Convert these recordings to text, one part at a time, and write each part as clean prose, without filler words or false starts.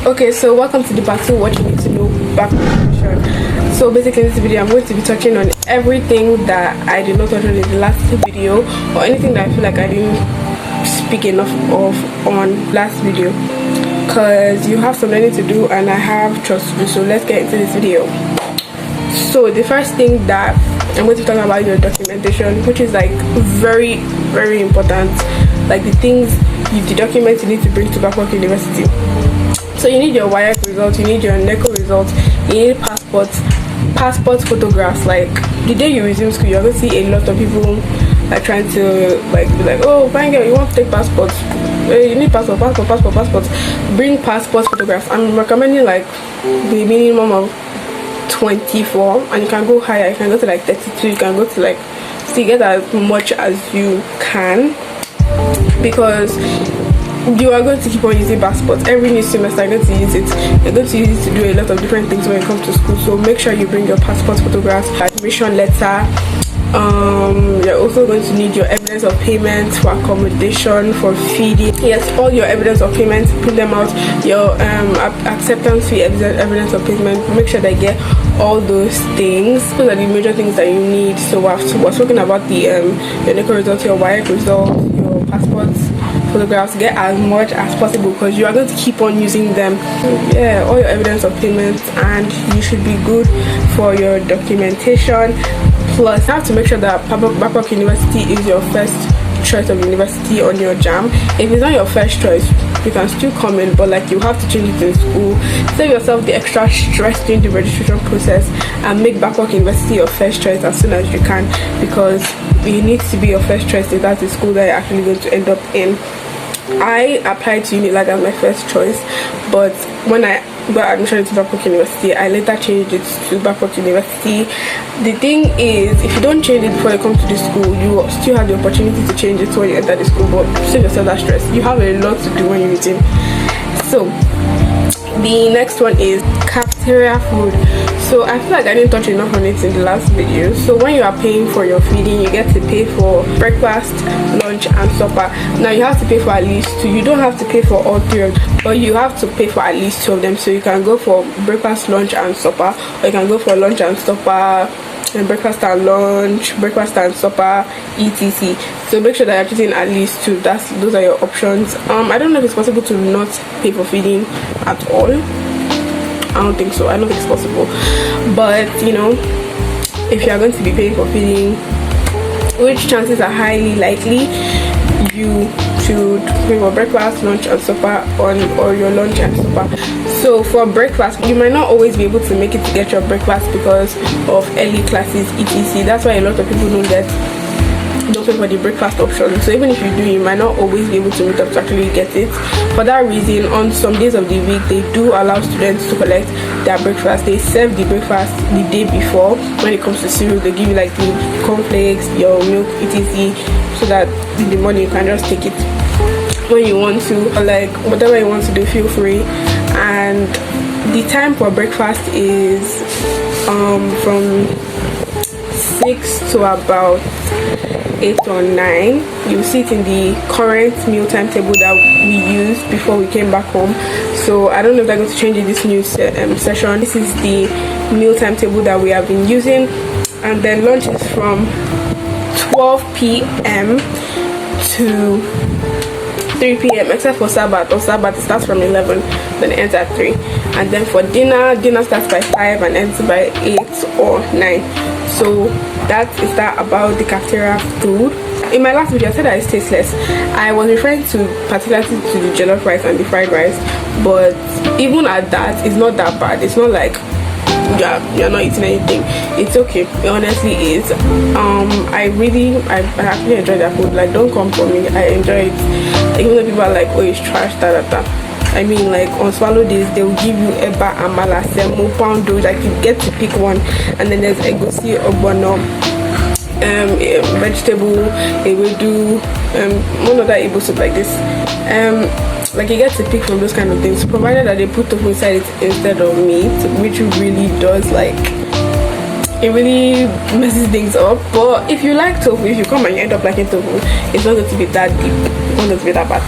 Okay, so welcome to the part 2, what you need to know Babcock Edition. So basically in this video I'm going to be touching on everything that I did not touch on in the last video, or anything that I feel like I didn't speak enough of on last video, because you have some learning to do and I have trust to do. So let's get into this video. So the first thing that I'm going to talk about your documentation, which is like very important, like the things, the documents you need to bring to Babcock University. So you need your WIAC results, you need your NECO results, you need passport photographs. Like the day you resume school, you're going to see a lot of people like trying to like be like, oh fine girl, you want to take passports, you need passport. Bring passport photographs. I'm recommending like the minimum of 24, and you can go higher, you can go to like 32, you can go to like, so you get as much as you can, because you are going to keep on using passports every new semester. You're going to use it, you're going to use it to do a lot of different things when it comes to school. So make sure you bring your passport photographs, admission letter. You're also going to need your evidence of payment for accommodation, for feeding. Yes, all your evidence of payment, print them out. Your acceptance fee, evidence of payment. Make sure they get all those things. Those are the major things that you need. So we're talking about the your NECO results, your WIAC results, your passports photographs. Get as much as possible, because you are going to keep on using them. Yeah, all your evidence of payment, and you should be good for your documentation. Plus, you have to make sure that Babcock University is your first choice of university on your JAM. If it's not your first choice, you can still come in, but like you have to change it in school. Save yourself the extra stress during the registration process and make Babcock University your first choice as soon as you can, because it needs to be your first choice if that's the school that you're actually going to end up in. I applied to Unilag as my first choice, but when I got admission to Babcock University, I later changed it to Babcock University. The thing is, if you don't change it before you come to the school, you still have the opportunity to change it when you enter the school, but save yourself that stress. You have a lot to do when you're eating. So the next one is Cafeteria Food. So I feel like I didn't touch enough on it in the last video. So when you are paying for your feeding, you get to pay for breakfast, lunch and supper. Now you have to pay for at least 2. You don't have to pay for all 3 of them, but you have to pay for at least 2 of them. So you can go for breakfast, lunch and supper, or you can go for lunch and supper and breakfast and lunch, breakfast and supper, etc. So make sure that you're choosing at least 2. Those are your options. I don't know if it's possible to not pay for feeding at all. I don't think so. I don't think it's possible, but you know, if you are going to be paying for feeding, which chances are highly likely, you should pay for breakfast, lunch and supper, or your lunch and supper. So for breakfast, you might not always be able to make it to get your breakfast because of early classes, etc. That's why a lot of people don't pay for the breakfast option. So even if you do, you might not always be able to meet up to actually get it. For that reason, on some days of the week, they do allow students to collect their breakfast. They serve the breakfast the day before. When it comes to cereal, they give you like the cornflakes, your milk, etc. so that in the morning you can just take it when you want to, or like whatever you want to do, feel free. And the time for breakfast is from 6 to about 8 or 9. You'll see it in the current meal timetable that we used before we came back home. So I don't know if they're going to change in this new session. This is the meal timetable that we have been using. And then lunch is from 12 p.m. to 3 p.m. except for Sabbath. On Sabbath it starts from 11, then it ends at 3. And then for dinner starts by 5 and ends by 8 or 9. So that is that about the cafeteria food. In my last video I said that it's tasteless. I was referring to particularly to the jollof rice and the fried rice, but even at that, it's not that bad. It's not like you're not eating anything. It's okay, it honestly is. I actually enjoy that food. Like, don't come for me, I enjoy it. Even though people are like, oh, it's trash, I mean, like on swallow days they will give you eba, amala, semo, poundo. Like you get to pick one, and then there's egusi, ogbono, vegetable, ewedu, one other Igbo soup like this. Like you get to pick from those kind of things, provided that they put tofu inside it instead of meat, which really does, like, it really messes things up. But if you like tofu, if you come and you end up liking tofu, it's not going to be that deep, it's not going to be that bad.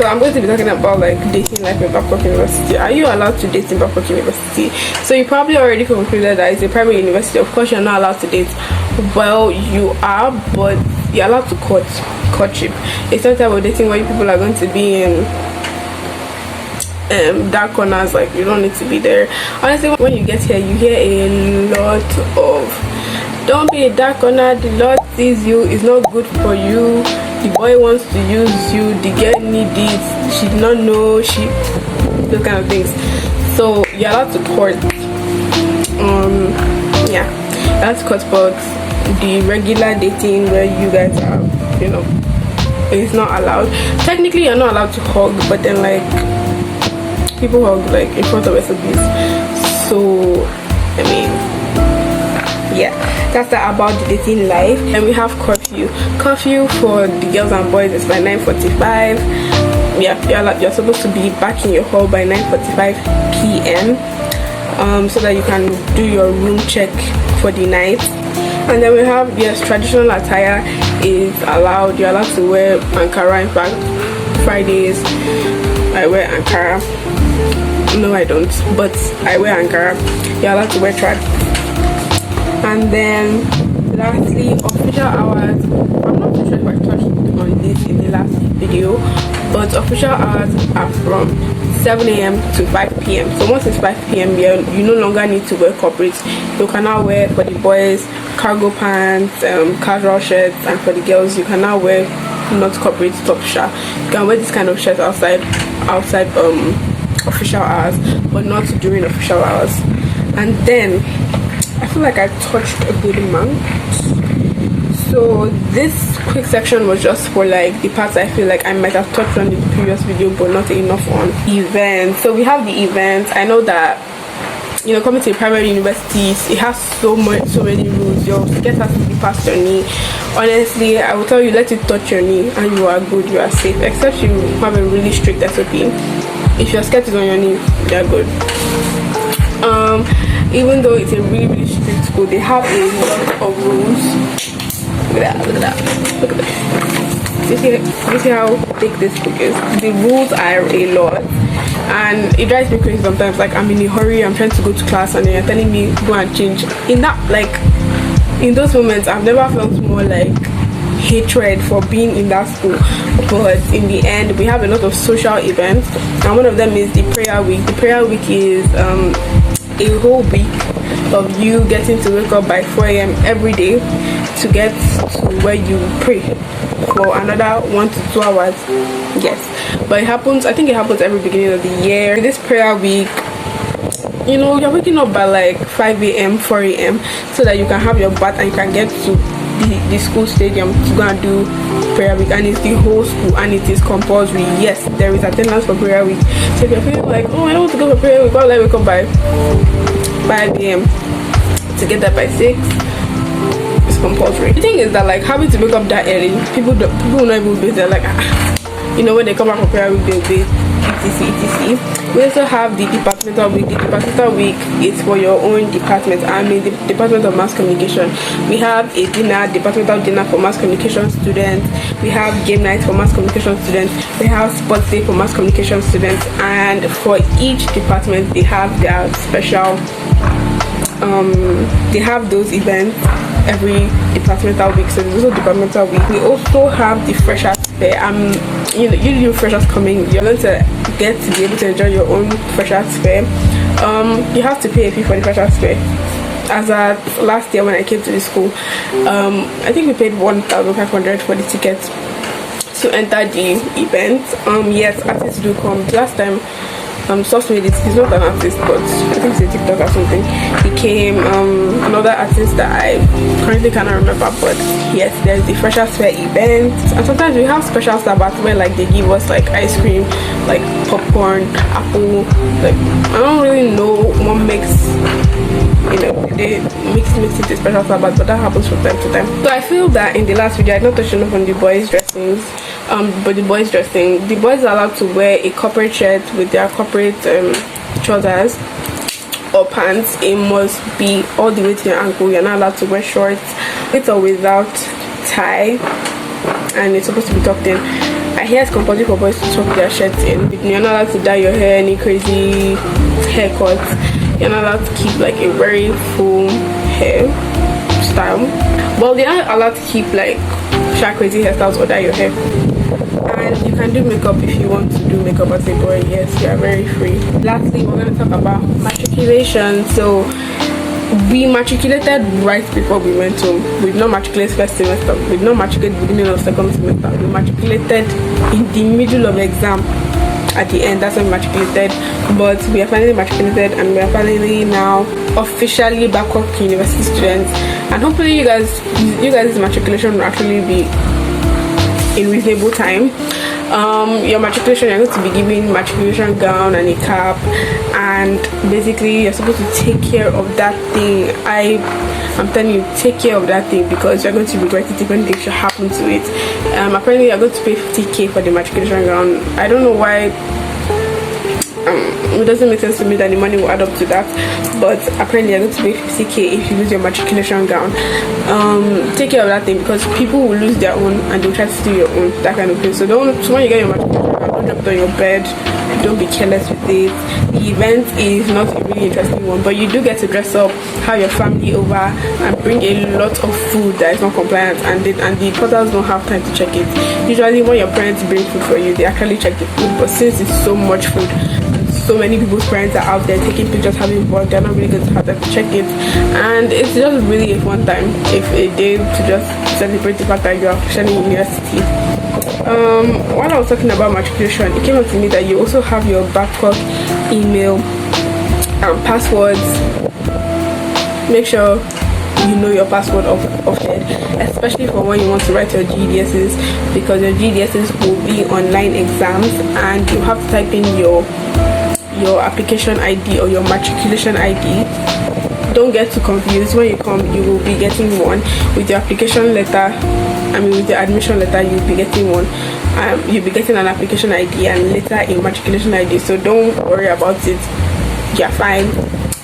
So I'm going to be talking about like dating life in Babcock University. Are you allowed to date in Babcock University? So you probably already concluded that it's a private university. Of course you're not allowed to date. Well, you are, but you're allowed to courtship. It's not type of dating where people are going to be in dark corners, like you don't need to be there. Honestly, when you get here you hear a lot of don't be a dark corner, the Lord sees you, it's not good for you, the boy wants to use you, the girl needs it, she did not know, those kind of things. So you're allowed to court, yeah, that's court. But the regular dating where you guys are, you know, it's not allowed. Technically you're not allowed to hug, but then like people hug like in front of SOBs. So I mean, yeah, that's that about the dating life. And we have curfew for the girls and boys is by 9:45. Yeah, you're supposed to be back in your hall by 9:45 p.m. So that you can do your room check for the night. And then we have, yes, traditional attire is allowed. You're allowed to wear Ankara. In fact, Fridays I wear Ankara. No, I don't, but I wear Ankara. You're allowed to wear trad. And then lastly, official hours. I'm not too sure if I touched on this in the last video, but official hours are from 7 a.m. to 5 p.m. So once it's 5 p.m. you no longer need to wear corporate. You can now wear, for the boys, cargo pants, casual shirts, and for the girls you can now wear not corporate top shirt. You can wear this kind of shirt outside official hours, but not during official hours. And then I feel like I touched a good amount. So this quick section was just for like the parts I feel like I might have touched on in the previous video, but not enough on events. So we have the events. I know that, you know, coming to a private universities, it has so many rules. Your skirt has to be past your knee. Honestly, I will tell you, let it touch your knee and you are good, you are safe, except you have a really strict SOP. If your skirt is on your knee, you're good. Even though it's a really strict school, they have a lot of rules. Look at that. You see how thick this book is? The rules are a lot, and it drives me crazy sometimes. Like, I'm in a hurry, I'm trying to go to class, and then you're telling me go and change. In those moments, I've never felt more like hatred for being in that school. But in the end, we have a lot of social events, and one of them is the prayer week. The prayer week is a whole week of you getting to wake up by 4 a.m. every day to get to where you pray for another 1 to 2 hours. Yes, but I think it happens every beginning of the year. This prayer week, you know, you're waking up by like 5 a.m. 4 a.m. so that you can have your bath and you can get to the school stadium to go and do prayer week. And it's the whole school and it is compulsory. Yes, there is attendance for prayer week. So if you're feeling like, oh, I don't want to go for prayer week, why will I wake up by 5 a.m. to get there by 6? It's compulsory. The thing is that, like, having to wake up that early, people will not even be there. Like, you know, when they come back from prayer week, they'll be etc. We also have the departmental week. The departmental week is for your own department. I mean, the Department of Mass Communication. We have a departmental dinner for mass communication students. We have game night for mass communication students. We have sports day for mass communication students. And for each department, they have their special. They have those events every departmental week. So there's also departmental week. We also have the freshers fair. You know, you freshers coming, you're going to get to be able to enjoy your own freshers fair. You have to pay a fee for the freshers fair. As at last year when I came to the school, I think we paid 1,500 for the ticket to enter the event. Yes, artists do come. Last time Source made it. He's not an artist, but I think he's a TikTok or something. He came. Another artist that I currently cannot remember, but yes, there's the freshers fair event, and sometimes we have special Sabbath where like they give us like ice cream, like popcorn, apple. Like, I don't really know what makes, you know, they mix it to special Sabbath, but that happens from time to time. So I feel that in the last video I not touched enough on the boys' dressings. But the boys dressing, the boys are allowed to wear a corporate shirt with their corporate trousers or pants. It must be all the way to your ankle. You're not allowed to wear shorts with or without tie, and it's supposed to be tucked in. I hear it's compulsory for boys to tuck their shirts in. You're not allowed to dye your hair any crazy haircuts. You're not allowed to keep like a very full hair style. Well, they're not allowed to keep like crazy hairstyles or dye your hair. And you can do makeup if you want to do makeup as a boy. Yes, you are very free. Lastly, we're going to talk about matriculation. So we matriculated right before we went home. We've not matriculated first semester. We've not matriculated beginning of second semester. We matriculated in the middle of exam. At the end, that's when we matriculated. But we are finally matriculated, and we are finally now officially Babcock University students. And hopefully you guys' matriculation will actually be in reasonable time. Your matriculation, you're going to be given matriculation gown and a cap, and basically you're supposed to take care of that thing. I'm telling you, take care of that thing, because you're going to regret it if anything should happen to it. Apparently you're going to pay 50k for the matriculation gown. I don't know why. It doesn't make sense to me that the money will add up to that, but apparently you're going to pay 50k if you lose your matriculation gown. Take care of that thing, because people will lose their own and they'll try to steal your own, that kind of thing. So when you get your matriculation gown, don't drop it on your bed. Don't be careless with it. The event is not a really interesting one, but you do get to dress up, have your family over, and bring a lot of food that is not compliant, and the porters don't have time to check it. Usually when your parents bring food for you, they actually check the food, but since it's so much food, so many people's parents are out there taking pictures, having fun, they're not really going to have time to check it. And it's just really a fun time, if a day to just celebrate the fact that you are officially in university. While I was talking about matriculation, it came up to me that you also have your Babcock email and passwords. Make sure you know your password off head, especially for when you want to write your GDSs, because your GDSs will be online exams and you have to type in your application ID or your matriculation ID. Don't get too confused. When you come, you will be getting one with your application letter. With your admission letter, you'll be getting one. You'll be getting an application ID and later a matriculation ID. So don't worry about it. You're fine.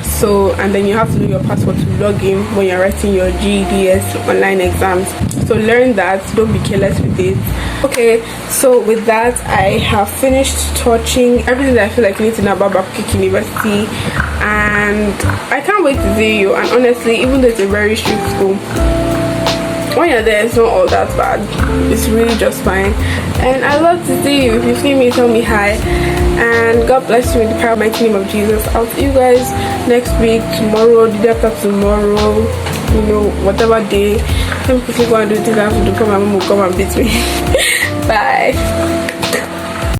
So, and then you have to know your password to log in when you're writing your GEDS online exams. So learn that. Don't be careless with it. Okay, so with that, I have finished touching everything that I feel like you need to know about Babcock University, and I can't wait to see you. And honestly, even though it's a very strict school, when you're there, it's not all that bad. It's really just fine, and I love to see you. If you see me, tell me hi, and God bless you in the power of the mighty name of Jesus. I'll see you guys next week, tomorrow, the day after tomorrow, you know, whatever day. Let me quickly go and do things I have to do before my mom will come and beat me. Bye.